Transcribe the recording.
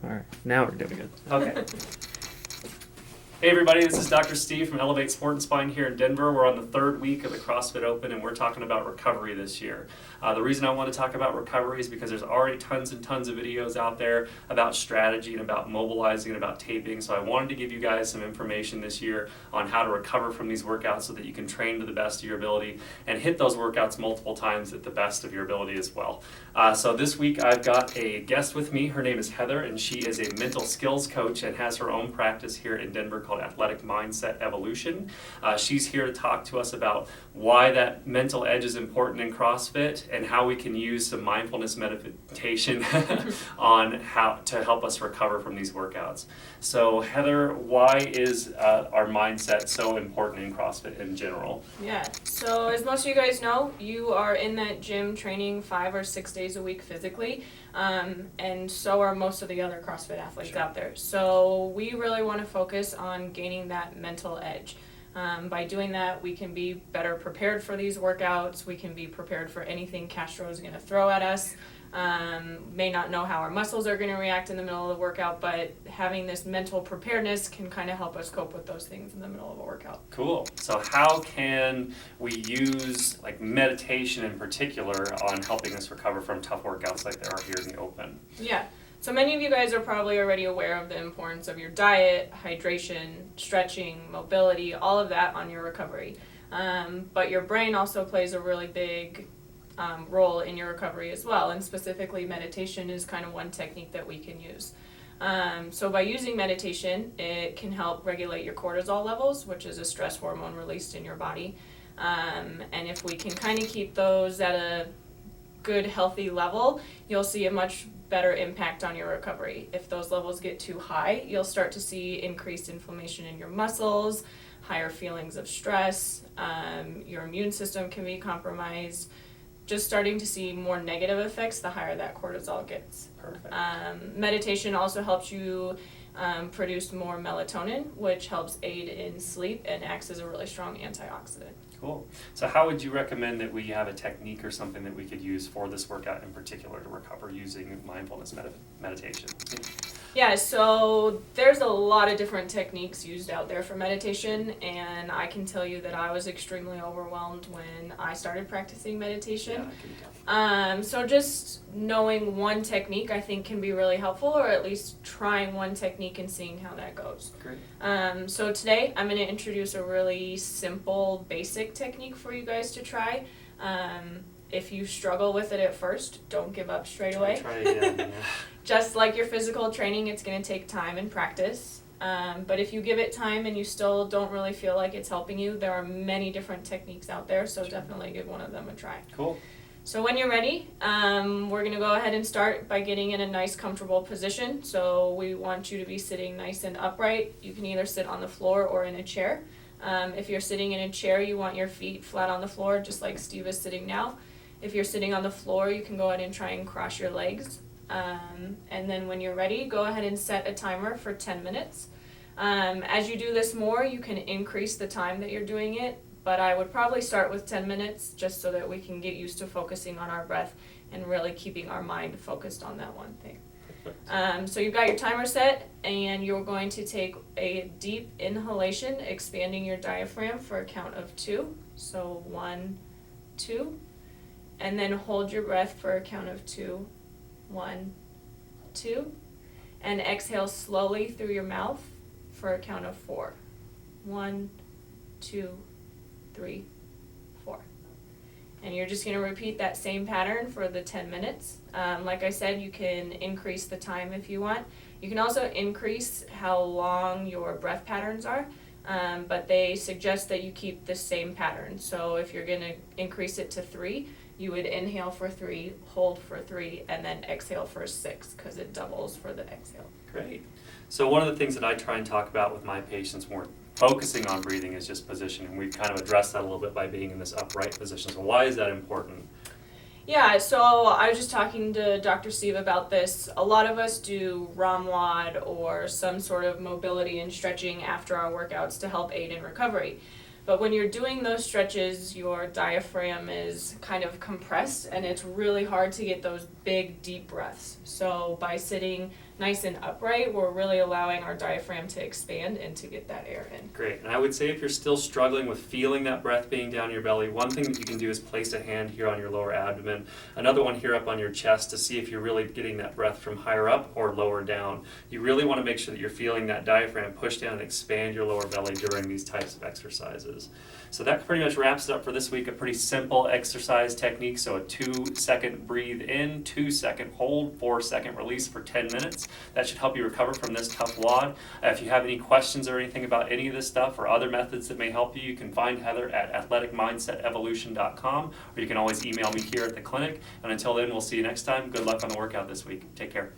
All right, now we're doing it. Okay. Hey everybody, this is Dr. Steve from Elevate Sport and Spine here in Denver. We're on the third week of the CrossFit Open and we're talking about recovery this year. The reason I want to talk about recovery is because there's already tons and tons of videos out there about strategy and about mobilizing and about taping. So I wanted to give you guys some information this year on how to recover from these workouts so that you can train to the best of your ability and hit those workouts multiple times at the best of your ability as well. So this week I've got a guest with me. Her name is Heather and she is a mental skills coach and has her own practice here in Denver called Athletic Mindset Evolution. She's here to talk to us about why that mental edge is important in CrossFit and how we can use some mindfulness meditation on how to help us recover from these workouts. So Heather, why is our mindset so important in CrossFit in general? Yeah, so as most of you guys know, you are in that gym training 5 or 6 days a week physically, and so are most of the other CrossFit athletes out there. So we really want to focus on gaining that mental edge. By doing that, we can be better prepared for these workouts. We can be prepared for anything Castro is going to throw at us. May not know how our muscles are going to react in the middle of the workout, but having this mental preparedness can kind of help us cope with those things in the middle of a workout. Cool. So how can we use like meditation in particular on helping us recover from tough workouts like there are here in the Open? Yeah. So many of you guys are probably already aware of the importance of your diet, hydration, stretching, mobility, all of that on your recovery. But your brain also plays a really big role in your recovery as well, and specifically meditation is kind of one technique that we can use. So by using meditation, it can help regulate your cortisol levels, which is a stress hormone released in your body. And if we can kind of keep those at a good, healthy level, you'll see a much better impact on your recovery. If those levels get too high, you'll start to see increased inflammation in your muscles, higher feelings of stress, your immune system can be compromised, just starting to see more negative effects the higher that cortisol gets. Perfect. Meditation also helps you produce more melatonin, which helps aid in sleep and acts as a really strong antioxidant. Cool. So how would you recommend that we have a technique or something that we could use for this workout in particular to recover using mindfulness meditation? Yeah, so there's a lot of different techniques used out there for meditation, and I can tell you that I was extremely overwhelmed when I started practicing meditation. Yeah, I can tell. So just knowing one technique I think can be really helpful, or at least trying one technique and seeing how that goes. Great. So today I'm going to introduce a really simple, basic technique for you guys to try. If you struggle with it at first, don't give up straight away. Try it again. Yeah. Just like your physical training, it's going to take time and practice. But if you give it time and you still don't really feel like it's helping you, there are many different techniques out there, so definitely give one of them a try. Cool. So when you're ready, we're going to go ahead and start by getting in a nice, comfortable position. So we want you to be sitting nice and upright. You can either sit on the floor or in a chair. If you're sitting in a chair, you want your feet flat on the floor, just like Steve is sitting now. If you're sitting on the floor, you can go ahead and try and cross your legs. And then when you're ready, go ahead and set a timer for 10 minutes. As you do this more, you can increase the time that you're doing it, but I would probably start with 10 minutes just so that we can get used to focusing on our breath and really keeping our mind focused on that one thing. So you've got your timer set, and you're going to take a deep inhalation, expanding your diaphragm for a count of 2. So 1, 2, and then hold your breath for a count of 2. 1, 2, and exhale slowly through your mouth for a count of 4. 1, 2, 3, 4. And you're just going to repeat that same pattern for the 10 minutes. Like I said, you can increase the time if you want. You can also increase how long your breath patterns are, but they suggest that you keep the same pattern. So if you're going to increase it to 3, you would inhale for 3, hold for 3, and then exhale for 6, because it doubles for the exhale. Great. So one of the things that I try and talk about with my patients more focusing on breathing is just position, and we've kind of addressed that a little bit by being in this upright position. So why is that important? Yeah, so I was just talking to Dr. Steve about this. A lot of us do ROMWOD or some sort of mobility and stretching after our workouts to help aid in recovery. But when you're doing those stretches, your diaphragm is kind of compressed, and it's really hard to get those big, deep breaths. So by sitting nice and upright, we're really allowing our diaphragm to expand and to get that air in. Great. And I would say if you're still struggling with feeling that breath being down your belly, one thing that you can do is place a hand here on your lower abdomen, another one here up on your chest to see if you're really getting that breath from higher up or lower down. You really want to make sure that you're feeling that diaphragm push down and expand your lower belly during these types of exercises. So that pretty much wraps it up for this week. A pretty simple exercise technique. So a 2-second breathe in, 2-second hold, 4-second release for 10 minutes. That should help you recover from this tough WOD. If you have any questions or anything about any of this stuff or other methods that may help you can find Heather at athleticmindsetevolution.com, or you can always email me here at the clinic. And until then, we'll see you next time. Good luck on the workout this week. Take care.